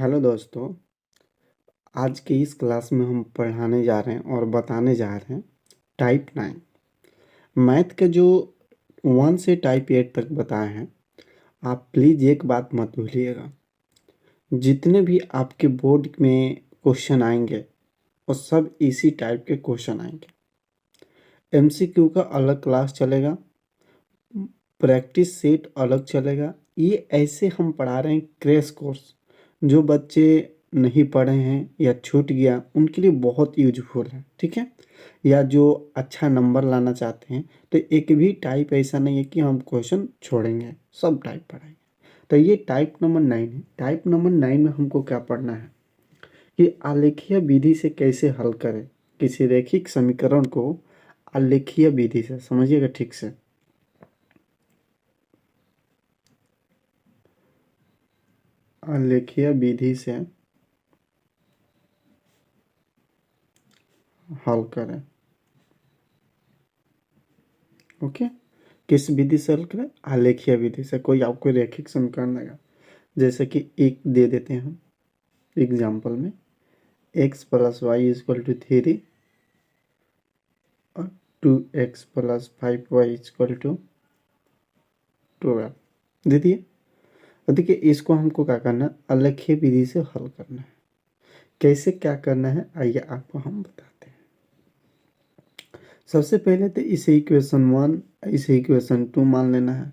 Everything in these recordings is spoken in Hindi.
हेलो दोस्तों। आज के इस क्लास में हम पढ़ाने जा रहे हैं और बताने जा रहे हैं टाइप 9 मैथ के जो 1 से टाइप 8 तक बताए हैं। आप प्लीज़ एक बात मत भूलिएगा, जितने भी आपके बोर्ड में क्वेश्चन आएंगे वो सब इसी टाइप के क्वेश्चन आएंगे। एमसीक्यू का अलग क्लास चलेगा, प्रैक्टिस सेट अलग चलेगा। ये ऐसे हम पढ़ा रहे हैं क्रैश कोर्स, जो बच्चे नहीं पढ़े हैं या छूट गया उनके लिए बहुत यूजफुल है, ठीक है। या जो अच्छा नंबर लाना चाहते हैं, तो एक भी टाइप ऐसा नहीं है कि हम क्वेश्चन छोड़ेंगे, सब टाइप पढ़ाएंगे। तो ये टाइप नंबर 9 है। टाइप नंबर 9 में हमको क्या पढ़ना है कि आलेखीय विधि से कैसे हल करें किसी रैखिक समीकरण को। आलेखीय विधि से समझिएगा ठीक से। आलेखीय विधि से हल करें। ओके, किस विधि से हल करें? आलेखीय विधि से। कोई आपको रैखिक समीकरण देगा, जैसे कि एक दे देते हैं हम एग्जाम्पल में, x plus y is equal to 3 और 2x plus 5y equal to 12 दे दिए। और देखिए, इसको हमको क्या करना है, आलेखीय विधि से हल करना है। कैसे क्या करना है आइए आपको हम बताते हैं। सबसे पहले तो इसे इक्वेशन 1 इसे इक्वेशन 2 मान लेना है,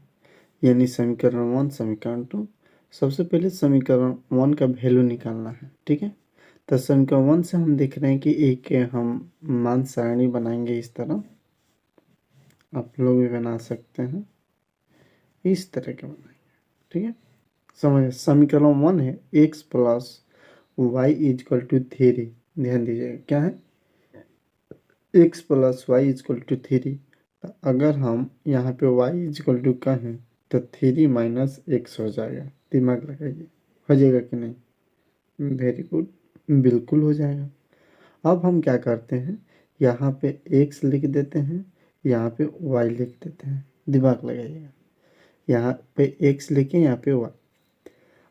यानी समीकरण 1 समीकरण 2। सबसे पहले समीकरण 1 का वैल्यू निकालना है, ठीक है। तो समीकरण 1 से हम देख रहे हैं कि एक हम मान सारणी बनाएंगे इस तरह। आप लोग भी बना सकते हैं, इस तरह के बनाएंगे, ठीक है। समझ, समीकरण 1 है x plus y is equal to 3। ध्यान दीजिएगा क्या है, x plus y is equal to 3। अगर हम यहाँ पे y इजक्वल टू कहें तो 3 माइनस एक्स हो जाएगा। दिमाग लगाइए, हो जाएगा कि नहीं? वेरी गुड, बिल्कुल हो जाएगा। अब हम क्या करते हैं, यहाँ पे x लिख देते हैं, यहाँ पे y लिख देते हैं। दिमाग लगाइएगा, यहाँ पे x लिखें, यहाँ पे y।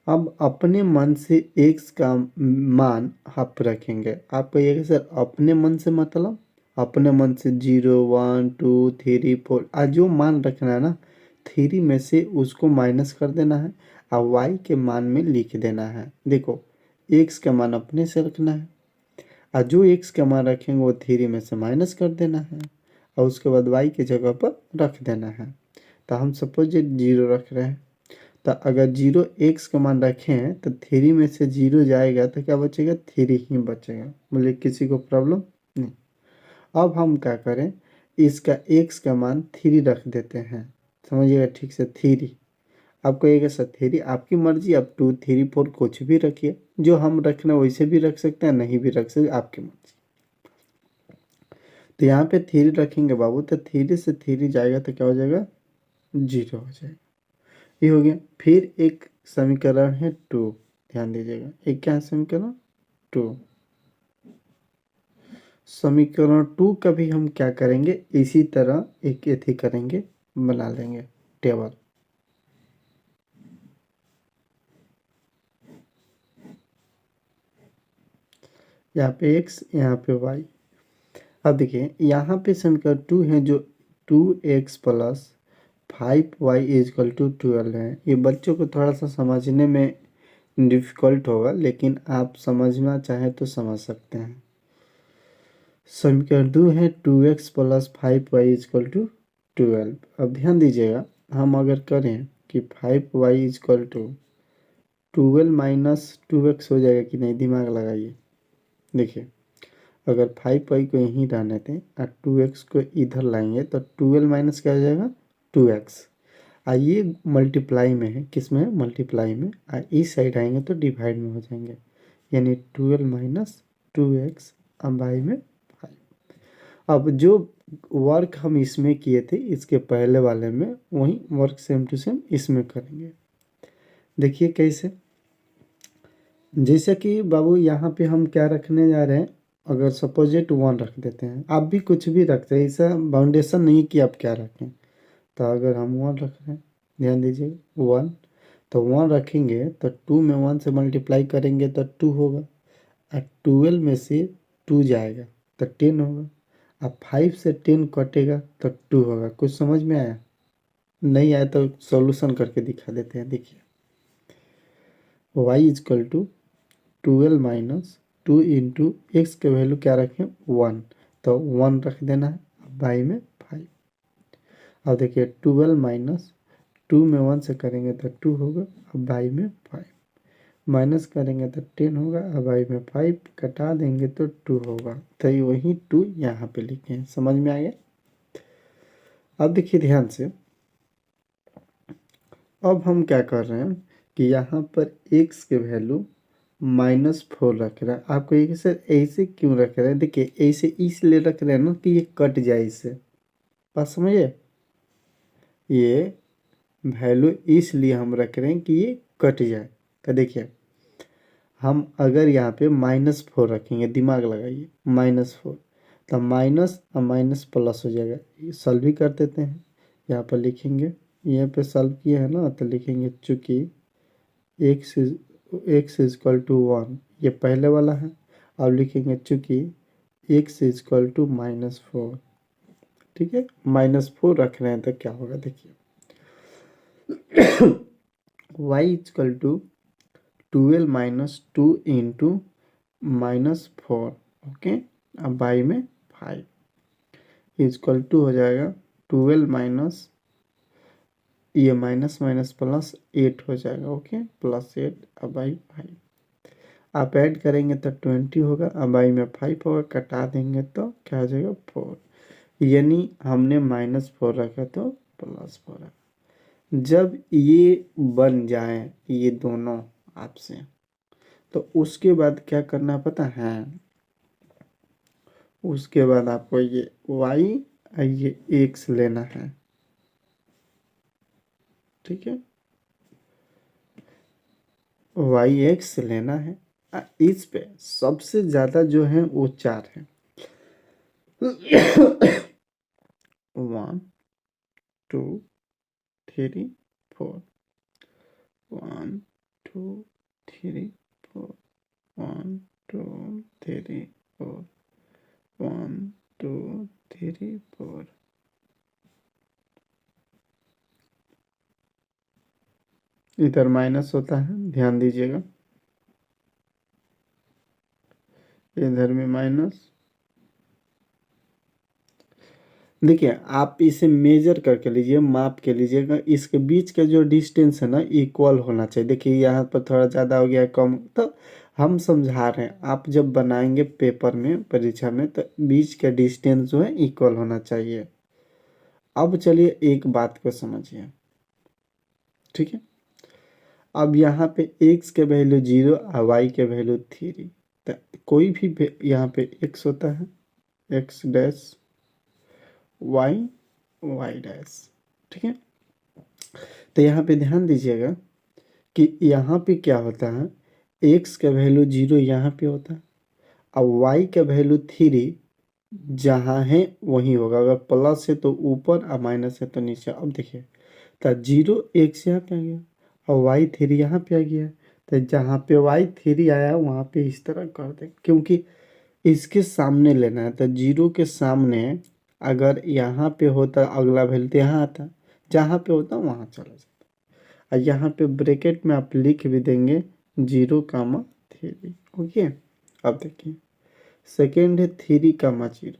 अब अपने मन से x का मान आप रखेंगे। आप कहिएगा सर अपने मन से मतलब अपने मन से 0 1 2 3 4 आज जो मान रखना है ना, 3 में से उसको माइनस कर देना है और y के मान में लिख देना है। देखो, x का मान अपने से रखना है और जो x का मान रखेंगे वो 3 में से माइनस कर देना है और उसके बाद y की जगह पर रख देना है। तो हम सपोज 0 रख रहे हैं, तो अगर 0 x का मान रखें तो 3 में से 0 जाएगा तो क्या बचेगा? 3 ही बचेगा। बोले किसी को प्रॉब्लम नहीं। अब हम क्या करें, इसका x का मान 3 रख देते हैं। समझिएगा ठीक से, 3। आप कहिएगा सर 3 आपकी मर्जी, आप 2 3 4 कुछ भी रखिए, जो हम रखना वैसे भी रख सकते हैं, नहीं भी रख सकते, आपकी मर्जी। तो यहाँ पे 3 रखेंगे बाबू, तो 3 से 3 जाएगा तो क्या हो जाएगा? 0 हो जाएगा। ये हो गया। फिर एक समीकरण है 2। ध्यान दीजिएगा, एक क्या है समीकरण 2। समीकरण 2 का भी हम क्या करेंगे, इसी तरह एक एथी करेंगे, बना लेंगे टेबल। यहाँ पे x, यहाँ पे y। अब देखिए यहाँ पे समीकरण 2 है, जो 2x plus 5y is equal to 12 है। ये बच्चों को थोड़ा सा समझने में डिफ़िकल्ट होगा, लेकिन आप समझना चाहें तो समझ सकते हैं। समीकरण 2 है 2x plus 5y is equal to 12। अब ध्यान दीजिएगा, हम अगर करें कि 5y is equal to 12 minus 2x हो जाएगा कि नहीं? दिमाग लगाइए। देखिए, अगर 5y को यहीं रहने दें और 2x को इधर लाएंगे तो 12 माइनस क्या हो जाएगा? 2x। ये मल्टीप्लाई में है, किस में है? मल्टीप्लाई में। इस साइड आएंगे तो डिवाइड में हो जाएंगे, यानी 12 माइनस 2x अब y में 5। अब जो वर्क हम इसमें किए थे इसके पहले वाले में, वही वर्क सेम टू सेम इसमें करेंगे। देखिए कैसे, जैसे कि बाबू यहाँ पे हम क्या रखने जा रहे हैं, अगर सपोजिट 1 रख देते हैं, आप भी कुछ भी रखते हैं, ऐसा बाउंडेशन नहीं कि आप क्या रखें। तो अगर हम 1 रख रहे हैं, ध्यान दीजिए 1, तो 1 रखेंगे तो 2 में 1 से मल्टीप्लाई करेंगे तो 2 होगा, और 12 में से 2 जाएगा तो 10 होगा, अब 5 से 10 कटेगा तो 2 होगा। कुछ समझ में आया? नहीं आया तो सॉल्यूशन करके दिखा देते हैं। देखिए y is equal to 12 minus 2 into x के वैल्यू क्या रखें 1, तो 1 रख देना है, बाई में 5। अब देखिए 12 माइनस 2 में 1 से करेंगे तो 2 होगा, अब बाई में 5, माइनस करेंगे तो 10 होगा, अब बाई में 5 कटा देंगे तो 2 होगा। तो ये वही 2 यहाँ पे लिखे हैं। समझ में आ गया? अब देखिए ध्यान से, अब हम क्या कर रहे हैं कि यहाँ पर x के वैल्यू -4 रख रहे हैं। आपको ये सर ऐसे क्यों रख रहे हैं? देखिए ऐसे इसलिए रख रहे हैं ना कि ये कट जाए इससे। बात समझिए, ये वैल्यू इसलिए हम रख रहे हैं कि ये कट जाए। तो देखिए हम अगर यहाँ पे -4 रखेंगे, दिमाग लगाइए, -4, तो माइनस और माइनस प्लस हो जाएगा। ये सॉल्व भी कर देते हैं, यहाँ पर लिखेंगे, यहाँ पे सॉल्व किया है ना, तो लिखेंगे चूँकि x इजकल टू 1, ये पहले वाला है। अब लिखेंगे चूँकि x इजकल टू -4, ठीक है, -4 रख रहे हैं तो क्या होगा देखिए y is equal to 12 minus 2 into -4, okay, अब बाई में 5 इजकल टू हो जाएगा 12 माइनस, ये माइनस माइनस प्लस 8 हो जाएगा, ओके, +8 अब बाई 5। आप ऐड करेंगे तो 20 होगा, अब बाई में 5 होगा, कटा देंगे तो क्या हो जाएगा 4, यानी हमने -4 रखा तो +4 है। जब ये बन जाए ये दोनों आपसे, तो उसके बाद क्या करना पता है? उसके बाद आपको ये y और ये x लेना है, ठीक है, y x लेना है। इस पे सबसे ज्यादा जो है वो 4 है 1 2 3 4, 1 2 3 4, 1 2 3 4, 1 2 3 4। इधर माइनस होता है, ध्यान दीजिएगा, इधर में माइनस। देखिए आप इसे मेजर करके लीजिए, माप के लीजिएगा, इसके बीच का जो डिस्टेंस है ना इक्वल होना चाहिए। देखिए यहाँ पर थोड़ा ज़्यादा हो गया है, कम, तो हम समझा रहे हैं, आप जब बनाएंगे पेपर में परीक्षा में तो बीच का डिस्टेंस जो है इक्वल होना चाहिए। अब चलिए एक बात को समझिए, ठीक है, अब यहाँ पे x के वैल्यू 0 और y के वैल्यू 3, तो कोई भी यहाँ पे x होता है x डैश y डैश, ठीक है। तो यहाँ पे ध्यान दीजिएगा कि यहाँ पे क्या होता है, x का वैल्यू 0 यहाँ पे होता है, अब y का वैल्यू 3 जहाँ है वहीं होगा, अगर प्लस है तो ऊपर और माइनस है तो नीचे। अब देखिए तो 0 x यहाँ पे आ गया और y3 यहाँ पे आ गया, तो जहाँ पे y3 आया वहाँ पे इस तरह कर दे, क्योंकि इसके सामने लेना है। तो 0 के सामने अगर यहाँ पे होता अगला वैल्यू तो यहाँ आता, जहाँ पे होता वहाँ चला जाता, और यहाँ पे ब्रैकेट में आप लिख भी देंगे 0,3, ओके। अब देखिए सेकेंड है 3,0,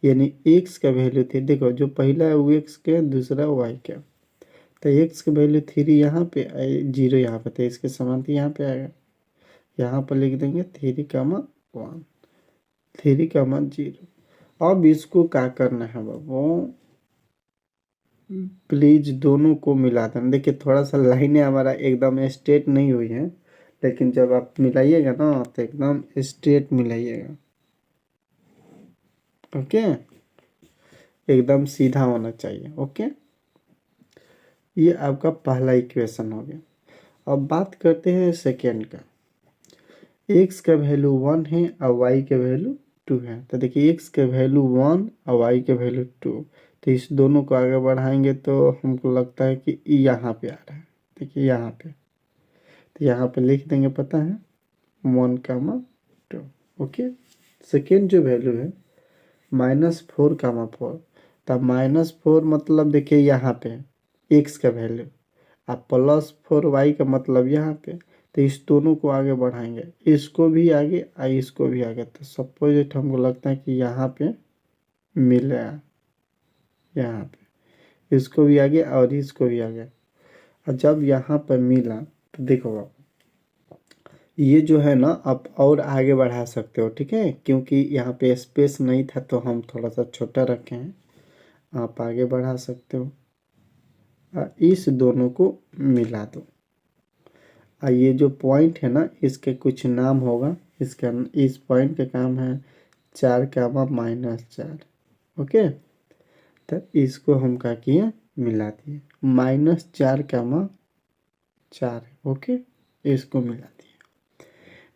यानी x का वैल्यू थी, देखो जो पहला है वो x के, दूसरा y का, तो x का वैल्यू 3 यहाँ पे, 0 यहाँ पे, तो इसके समान यहाँ पे आएगा, यहाँ पर लिख देंगे 3,1, 3,0। अब इसको क्या करना है बाबू, प्लीज दोनों को मिला देना। देखिए थोड़ा सा लाइनें हमारा एकदम स्ट्रेट नहीं हुई है, लेकिन जब आप मिलाइएगा ना तो एकदम स्ट्रेट मिलाइएगा, ओके, एकदम सीधा होना चाहिए, ओके। ये आपका पहला इक्वेशन हो गया। अब बात करते हैं सेकेंड का, x का वैल्यू 1 है और y का वैल्यू 2 है। तो देखिए x का वैल्यू 1 और y का वैल्यू 2, तो इस दोनों को आगे बढ़ाएंगे तो हमको लगता है कि यहाँ पे आ रहा है, देखिए यहाँ पे, तो यहाँ पे लिख देंगे, पता है 1, 2। ओके, सेकेंड जो वैल्यू है -4, 4, तब -4 मतलब देखिए यहाँ पे x का वैल्यू, अब +4 y का मतलब यहाँ पे, तो इस दोनों को आगे बढ़ाएंगे, इसको भी आगे और इसको भी आगे, तो सपोजिट हमको लगता है कि यहाँ पे मिलेगा, यहाँ पे इसको भी आगे और इसको भी आगे। और जब यहाँ पर मिला तो देखो आप ये जो है ना आप और आगे बढ़ा सकते हो, ठीक है, क्योंकि यहाँ पे स्पेस नहीं था तो हम थोड़ा सा छोटा रखे हैं, आप आगे बढ़ा सकते हो। इस दोनों को मिला दो, और ये जो पॉइंट है ना इसके कुछ नाम होगा, इसका इस पॉइंट का काम है 4, -4। ओके, तो इसको हम क्या किए, मिला दिए, -4, ओके, इसको मिला दिए।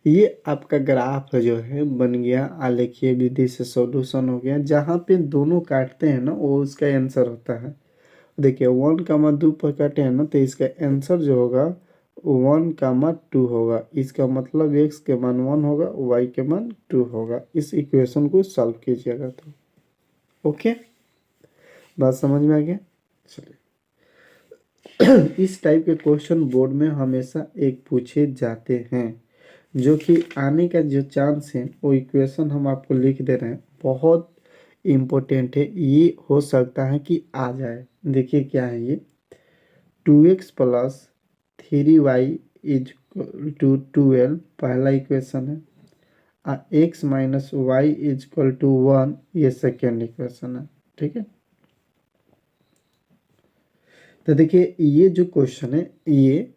ये आपका ग्राफ जो है बन गया आलेखीय विधि से सॉल्यूशन हो गया, जहाँ पे दोनों काटते हैं ना वो उसका आंसर होता है। देखिए 1, 2 पर काटे हैं ना, तो इसका आंसर जो होगा 1, 2 होगा, इसका मतलब x के मान 1 होगा, y के मान 2 होगा। इस इक्वेशन को सॉल्व कीजिएगा तो ओके, बात समझ में आ गया। चलिए इस टाइप के क्वेश्चन बोर्ड में हमेशा एक पूछे जाते हैं, जो कि आने का जो चांस है, वो इक्वेशन हम आपको लिख दे रहे हैं, बहुत इम्पोर्टेंट है, ये हो सकता है कि आ जाए। देखिए क्या है ये, 2x + 3y = 12 पहला इक्वेशन है, और x - y = 1 ये सेकेंड इक्वेशन है, ठीक है। तो देखिए ये जो क्वेश्चन है ये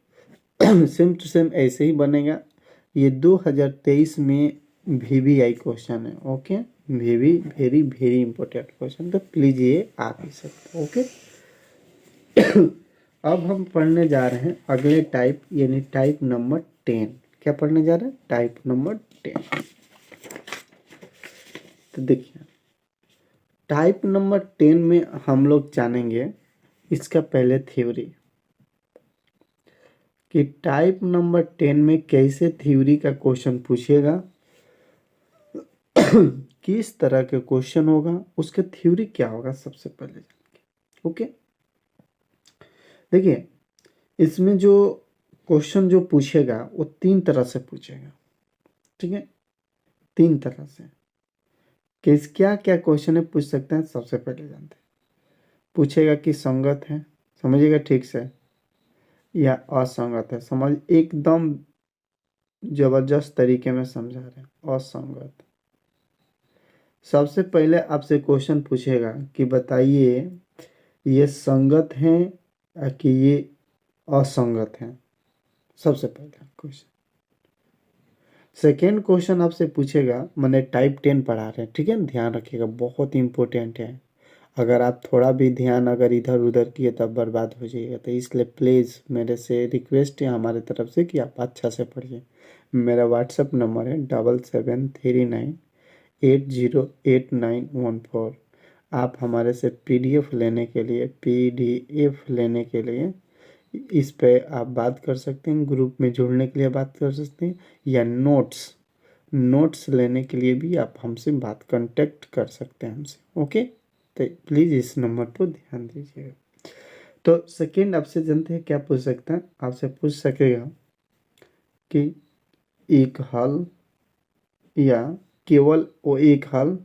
सेम टू सेम ऐसे ही बनेगा, ये 2023 में VBI क्वेश्चन है, okay, very very very important question, तो प्लीज ये आ भी सकते, ओके। अब हम पढ़ने जा रहे हैं अगले टाइप, यानी टाइप नंबर 10। क्या पढ़ने जा रहे हैं, टाइप नंबर 10। तो देखिए टाइप नंबर 10 में हम लोग जानेंगे इसका पहले थ्योरी, कि टाइप नंबर 10 में कैसे थ्योरी का क्वेश्चन पूछेगा, किस तरह के क्वेश्चन होगा, उसका थ्योरी क्या होगा, सबसे पहले जानेंगे, ओके। देखिए इसमें जो क्वेश्चन जो पूछेगा वो 3 तरह से पूछेगा, ठीक है, 3 तरह से। किस क्या क्या क्वेश्चन है पूछ सकते हैं, सबसे पहले जानते हैं। पूछेगा कि संगत है, समझिएगा ठीक से, या असंगत है, समझ एकदम जबरदस्त तरीके में समझा रहे हैं, असंगत। सबसे पहले आपसे क्वेश्चन पूछेगा कि बताइए ये संगत हैं या कि ये असंगत हैं, सबसे पहला क्वेश्चन। सेकेंड क्वेश्चन आपसे पूछेगा, मैंने टाइप 10 पढ़ा रहे हैं, ठीक है, ध्यान रखिएगा, बहुत इंपॉर्टेंट है, अगर आप थोड़ा भी ध्यान अगर इधर उधर किए तब बर्बाद हो जाइएगा, तो इसलिए प्लीज़ मेरे से रिक्वेस्ट है हमारे तरफ से कि आप अच्छा से पढ़िए। मेरा व्हाट्सअप नंबर है 7739808914। आप हमारे से पीडीएफ लेने के लिए इस पे आप बात कर सकते हैं, ग्रुप में जुड़ने के लिए बात कर सकते हैं, या नोट्स लेने के लिए भी आप हमसे कांटेक्ट कर सकते हैं हमसे, ओके। तो प्लीज़ इस नंबर पर ध्यान दीजिएगा। तो सेकंड आपसे जानते हैं क्या पूछ सकते हैं, आपसे पूछ सकेगा कि एक हल या केवल वो एक हल,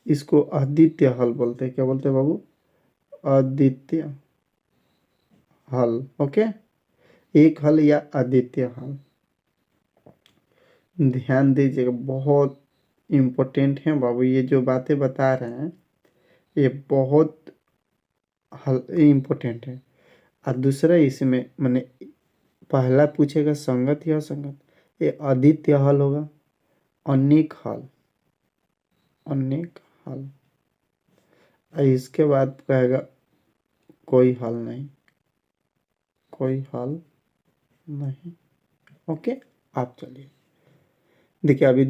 इसको अद्वितीय हल बोलते हैं, क्या बोलते हैं बाबू, अद्वितीय हल, ओके, एक हल या अद्वितीय हल। ध्यान दीजिएगा, बहुत इम्पोर्टेंट है बाबू, ये जो बातें बता रहे हैं ये बहुत इम्पोर्टेंट है। और दूसरा इसमें मैंने पहला पूछेगा संगत या असंगत, ये अद्वितीय हल होगा, अनेक हल, अनेक हल, और इसके बाद कहेगा कोई हल नहीं, कोई हल नहीं, ओके। आप चलिए देखिए, अभी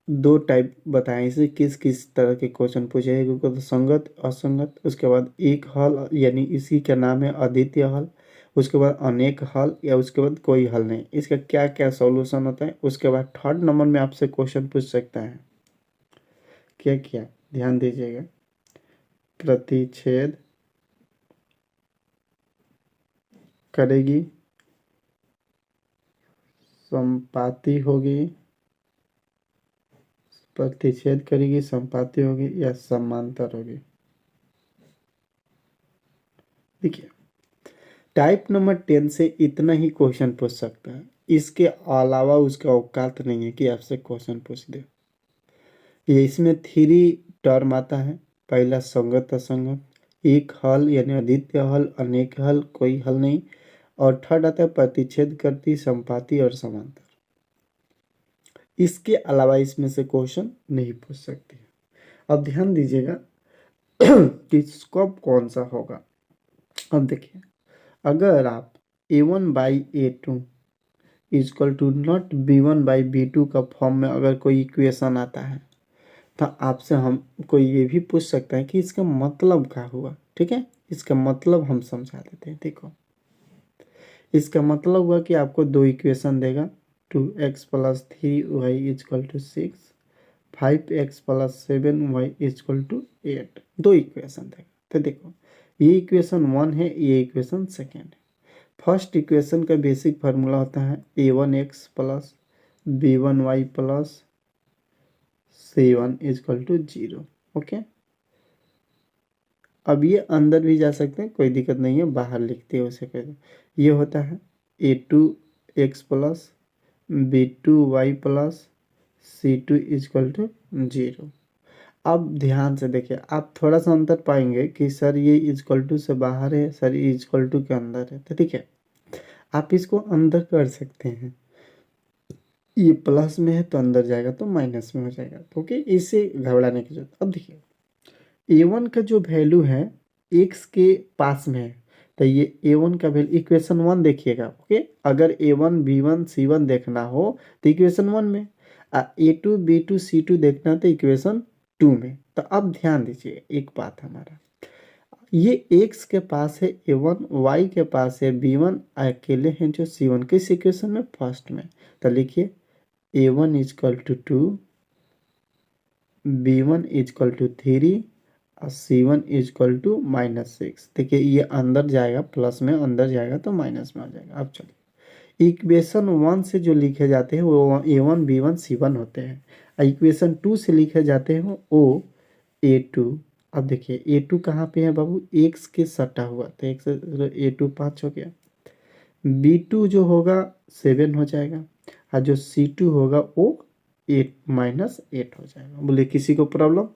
दो टाइप बताएं, इसे किस किस तरह के क्वेश्चन पूछे, क्योंकि तो संगत असंगत, उसके बाद एक हल, यानी इसी का नाम है अद्वितीय हल, उसके बाद अनेक हल या उसके बाद कोई हल नहीं, इसका क्या क्या सॉल्यूशन होता है। उसके बाद थर्ड नंबर में आपसे क्वेश्चन पूछ सकता है, क्या क्या, ध्यान दीजिएगा, प्रतिच्छेद करेगी, संपाती होगी, प्रतिच्छेद करेगी, संपाती होगी या समांतर होगी। देखिए टाइप नंबर 10 से इतना ही क्वेश्चन पूछ सकता है, इसके अलावा उसका औकात नहीं है कि आपसे क्वेश्चन पूछ दे। ये इसमें 3 टर्म आता है, पहला संगत असंगत, एक हल यानी अद्वितीय हल, अनेक हल, कोई हल नहीं, और थर्ड आता है प्रतिच्छेद करती, संपाती और समांतर। इसके अलावा इसमें से क्वेश्चन नहीं पूछ सकते। अब ध्यान दीजिएगा कि स्कोप कौन सा होगा। अब देखिए, अगर आप a1/a2 equal to not b1/b2 का फॉर्म में अगर कोई इक्वेशन आता है तो आपसे हम कोई ये भी पूछ सकता है कि इसका मतलब क्या हुआ। ठीक है, इसका मतलब हम समझा देते हैं। देखो इसका मतलब हुआ कि आपको 2 इक्वेशन देगा, 2x + 3y is equal to 6, 5x + 7y is equal to 8, 2 equation देगा। तो देखो ये इक्वेशन 1 है, ये इक्वेशन सेकेंड है। फर्स्ट इक्वेशन का बेसिक फार्मूला होता है a1x + b1y + c1 equal to 0। Okay, अब ये अंदर भी जा सकते हैं, कोई दिक्कत नहीं है, बाहर लिखते हैं उसे कहते हैं। ये होता है a2x + b2y + c2 equal to 0। अब ध्यान से देखिए, आप थोड़ा सा अंतर पाएंगे कि सर ये इजक्वल टू से बाहर है, सर ये इजक्वल टू के अंदर है। तो ठीक है, आप इसको अंदर कर सकते हैं, ये प्लस में है तो अंदर जाएगा तो माइनस में हो जाएगा। तो ओके, इससे घबराने की जरूरत। अब देखिए a1 का जो वैल्यू है x के पास में है, तो ये a1 का वैल्यू इक्वेशन 1 देखिएगा। ओके, अगर a1 b1 c1 देखना हो तो इक्वेशन 1 में, a2 b2 c2 देखना है तो इक्वेशन 2 में। तो अब ध्यान दीजिए एक बात, हमारा ये x के पास है a1, y के पास है b1, अकेले हैं जो c1, किस इक्वेशन में, फर्स्ट में। तो लिखिए a1 equal to 2, b1 equal to 3 और c1 इजक्वल टू -6। देखिए ये अंदर जाएगा प्लस में, अंदर जाएगा तो माइनस में आ जाएगा। अब चलिए इक्वेशन 1 से जो लिखे जाते हैं वो a1 b1 c1 होते हैं, और इक्वेशन 2 से लिखे जाते हैं वो a2। अब देखिए a2 कहाँ पे है बाबू, x के सटा हुआ, तो x a2 5 हो गया, b2 जो होगा 7 हो जाएगा, और जो c2 होगा वो 8 -8 हो जाएगा। बोले किसी को प्रॉब्लम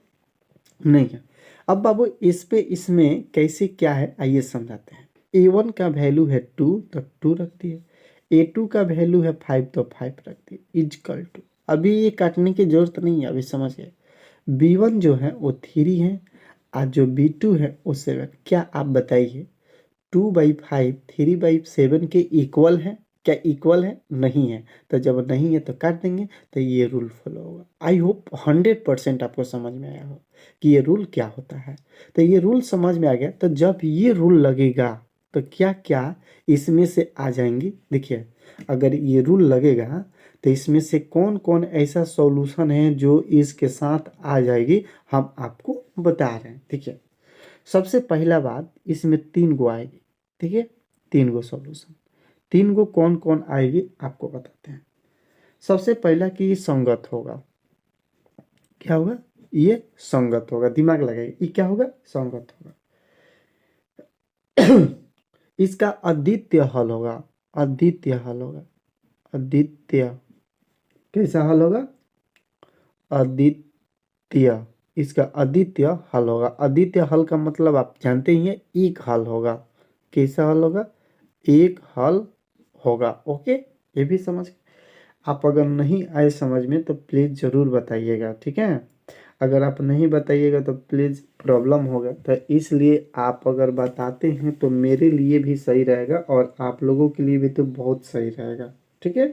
नहीं है। अब बाबू इस पे इसमें कैसे क्या है आइए समझाते हैं। a1 का वैल्यू है 2 तो 2 रख दिए, a2 का वैल्यू है 5 तो 5 रख दिए, इजकल टू, अभी ये काटने की जरूरत नहीं है, अभी समझ गए। b1 जो है वो 3 है और जो b2 है वो 7। क्या आप बताइए 2/5 3/7 के इक्वल है क्या, इक्वल है, नहीं है। तो जब नहीं है तो काट देंगे, तो ये रूल फॉलो होगा। आई होप 100% आपको समझ में आया हो कि ये रूल क्या होता है। तो ये रूल समझ में आ गया, तो जब ये रूल लगेगा तो क्या क्या इसमें से आ जाएंगी। देखिए अगर ये रूल लगेगा तो इसमें से कौन कौन ऐसा सॉल्यूशन है जो इसके साथ आ जाएगी, हम आपको बता रहे हैं। देखिए सबसे पहला बात, इसमें 3 गो आएगी। ठीक है, 3 गो सॉल्यूशन, 3 गो कौन कौन आएगी आपको बताते हैं। सबसे पहला कि ये संगत होगा, क्या होगा, ये संगत होगा, दिमाग लगाइए, ये क्या होगा, संगत होगा। इसका अद्वितीय हल होगा, अद्वितीय हल होगा, अद्वितीय, कैसा हल होगा, अद्वितीय, इसका अद्वितीय हल होगा। अद्वितीय हल का मतलब आप जानते ही हैं, एक हल होगा। कैसा हल होगा, एक हल होगा। ओके, ये भी समझ, आप अगर नहीं आए समझ में तो प्लीज़ ज़रूर बताइएगा। ठीक है, अगर आप नहीं बताइएगा तो प्लीज़ प्रॉब्लम होगा, तो इसलिए आप अगर बताते हैं तो मेरे लिए भी सही रहेगा और आप लोगों के लिए भी तो बहुत सही रहेगा। ठीक है,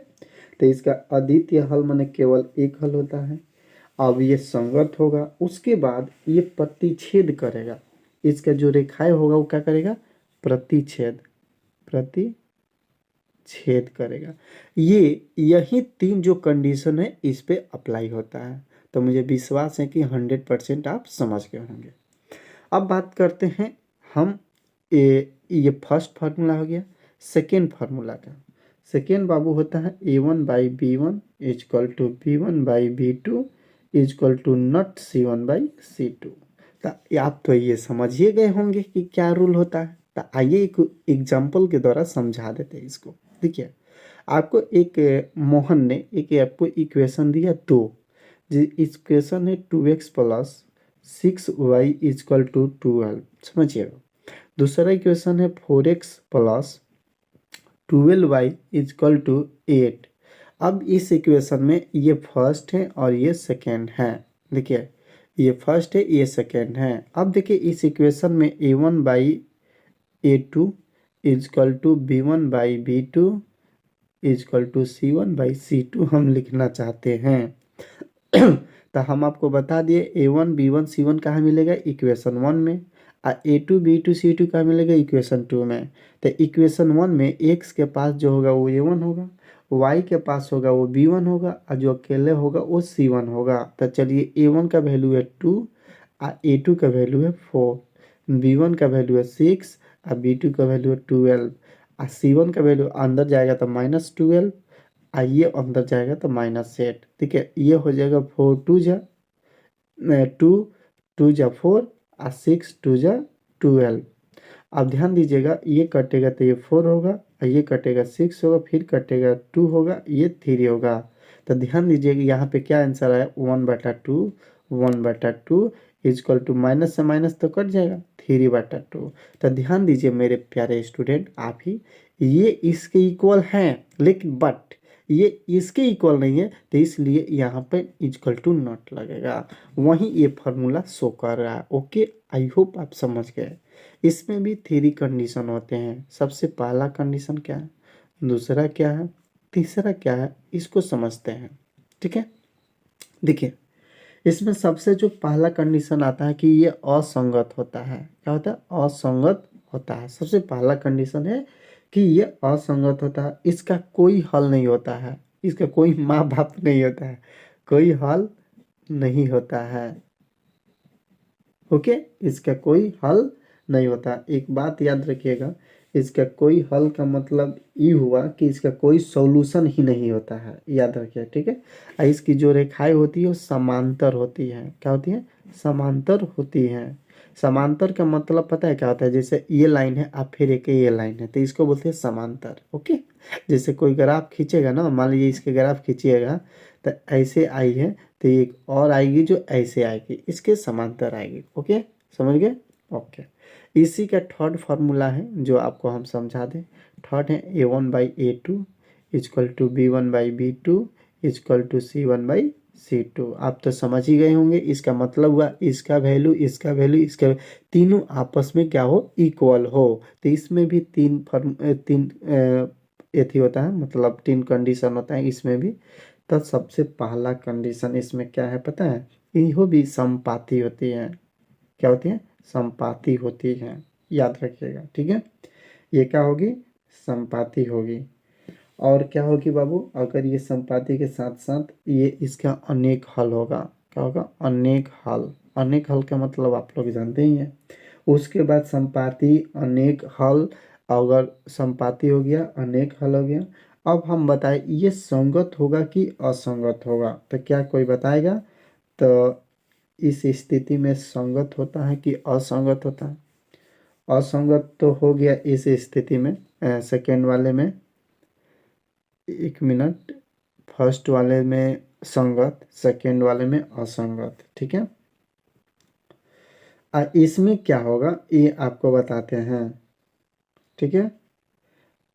तो इसका अद्वितीय हल माने केवल एक हल होता है। अब ये संगत होगा, उसके बाद ये प्रतिच्छेद करेगा, इसका जो रेखाएं होगा वो क्या करेगा, प्रतिच्छेद, प्रतिच्छेद करेगा। यही 3 जो कंडीशन है इस पे अप्लाई होता है। तो मुझे विश्वास है कि 100% आप समझ गए होंगे। अब बात करते हैं हम ये फर्स्ट फार्मूला हो गया। सेकेंड फार्मूला का सेकेंड बाबू होता है A1/B1 is equal to B1/B2 is equal to not C1/C2। तो आप तो ये समझिए गए होंगे कि क्या रूल होता है। तो आइए एक एग्जाम्पल के द्वारा समझा देते हैं इसको। देखिए, आपको मोहन ने आपको इक्वेशन दिया 2, जो इक्वेशन है 2x plus 6y equal to 12, समझिएगा। दूसरा इक्वेशन है 4x plus 12y equal to 8। अब इस इक्वेशन में ये फर्स्ट है और ये सेकेंड है। देखिए, ये फर्स्ट है, ये सेकेंड है। अब देखिए इस इक्वेशन में A1/A2 equal to B1/B2 is equal to C1/C2 हम लिखना चाहते हैं। तो हम आपको बता दिए A1 B1 C1 कहाँ मिलेगा, इक्वेशन 1 में। A2 B2 C2 कहाँ मिलेगा, इक्वेशन 2 में। तो इक्वेशन 1 में x के पास जो होगा वो A1 होगा, y के पास होगा वो B1 होगा, और जो अकेले होगा वो C1 होगा। तो चलिए A1 का वैल्यू है 2 और A2 का वैल्यू है 4, B1 का वैल्यू है 6 और B2 का वैल्यू है 12, और C1 का वैल्यू अंदर जाएगा तो -12, आइए अंदर जाएगा तो -8। ठीक है, ये हो जाएगा 4 2 जा 2 जा 4 और 6 2 जा 12। अब ध्यान दीजिएगा, ये कटेगा तो ये 4 होगा, और ये कटेगा 6 होगा, फिर कटेगा 2 होगा, ये 3 होगा। तो ध्यान दीजिएगा यहाँ पे क्या आंसर आया, 1/2 1/2 इजक्वल टू माइनस से माइनस तो कट जाएगा 3/2। तो ध्यान दीजिए मेरे प्यारे स्टूडेंट, आप ही ये इसके इक्वल हैं, लेकिन बट ये इसके इक्वल नहीं है, तो इसलिए यहाँ पे इक्वल टू नॉट लगेगा। वहीं ये फार्मूला शो कर रहा है। ओके, आई होप आप समझ गए। इसमें भी 3 कंडीशन होते हैं। सबसे पहला कंडीशन क्या है, दूसरा क्या है, तीसरा क्या है, इसको समझते हैं। ठीक है, देखिए इसमें सबसे जो पहला कंडीशन आता है कि ये असंगत होता है। क्या होता है, असंगत होता है। सबसे पहला कंडीशन है कि ये असंगत होता है, इसका कोई हल नहीं होता है, इसका कोई माँ बाप नहीं होता है, कोई हल नहीं होता है। ओके, इसका कोई हल नहीं होता। एक बात याद रखिएगा, इसका कोई हल का मतलब ये हुआ कि इसका कोई सॉल्यूशन ही नहीं होता है, याद रखिए। ठीक है, और इसकी जो रेखाएं होती है वो समांतर होती हैं। क्या होती है, समांतर होती हैं। समांतर का मतलब पता है क्या होता है, जैसे ये लाइन है और फिर एक ये लाइन है, तो इसको बोलते हैं समांतर। ओके, जैसे कोई ग्राफ खींचेगा ना, मान लीजिए इसके ग्राफ खींचिएगा तो ऐसे आई है, तो एक और आएगी जो ऐसे आएगी, इसके समांतर आएगी। ओके, समझ गए। ओके, इसी का थर्ड फार्मूला है जो आपको हम समझा दें। थर्ड है A1/A2 equal to B1/B2 is equal to C1/C2। आप तो समझ ही गए होंगे, इसका मतलब हुआ इसका वैल्यू, इसका वैल्यू, इसका तीनों आपस में क्या हो, इक्वल हो। तो इसमें भी तीन एथी होता है, मतलब 3 कंडीशन होता है इसमें भी। तो सबसे पहला कंडीशन इसमें क्या है पता है, इहो भी समपाती होती है। क्या होती है, समपाती होती है, याद रखिएगा। ठीक है, ये क्या होगी, समपाती होगी। और क्या होगी बाबू, अगर ये समपाती के साथ साथ ये इसका अनेक हल होगा। क्या होगा, अनेक हल। अनेक हल का मतलब आप लोग जानते ही हैं। उसके बाद समपाती, अनेक हल, अगर समपाती हो गया, अनेक हल हो गया। अब हम बताएं ये संगत होगा कि असंगत होगा, तो क्या कोई बताएगा। तो इस स्थिति में संगत होता है कि असंगत होता है, असंगत तो हो गया इस स्थिति में। सेकेंड वाले में, एक मिनट, फर्स्ट वाले में संगत, सेकेंड वाले में असंगत। ठीक है, इसमें क्या होगा ये आपको बताते हैं। ठीक है,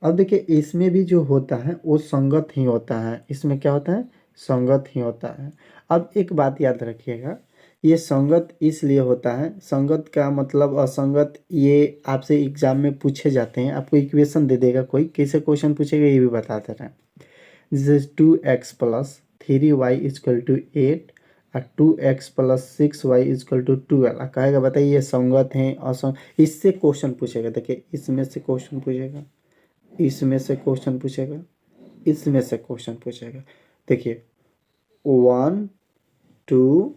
अब देखिए इसमें भी जो होता है वो संगत ही होता है। इसमें क्या होता है, संगत ही होता है। अब एक बात याद रखिएगा, ये संगत इसलिए होता है, संगत का मतलब असंगत ये आपसे एग्जाम में पूछे जाते हैं। आपको इक्वेशन दे देगा कोई, कैसे क्वेश्चन पूछेगा ये भी बताते रहे। जैसे 2x plus 3y is equal to 8 और 2x plus 6y equal to 12, कहेगा बताइए ये संगत है असंगत, इससे क्वेश्चन पूछेगा। देखिए इसमें से क्वेश्चन पूछेगा, इसमें से क्वेश्चन पूछेगा, इसमें से क्वेश्चन पूछेगा। देखिए 1 2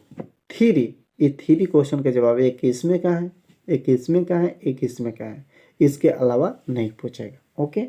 3, ये 3 क्वेश्चन का जवाब एक इसमें का है, एक इसमें का है, एक इसमें का है, इसके अलावा नहीं पूछेगा। ओके।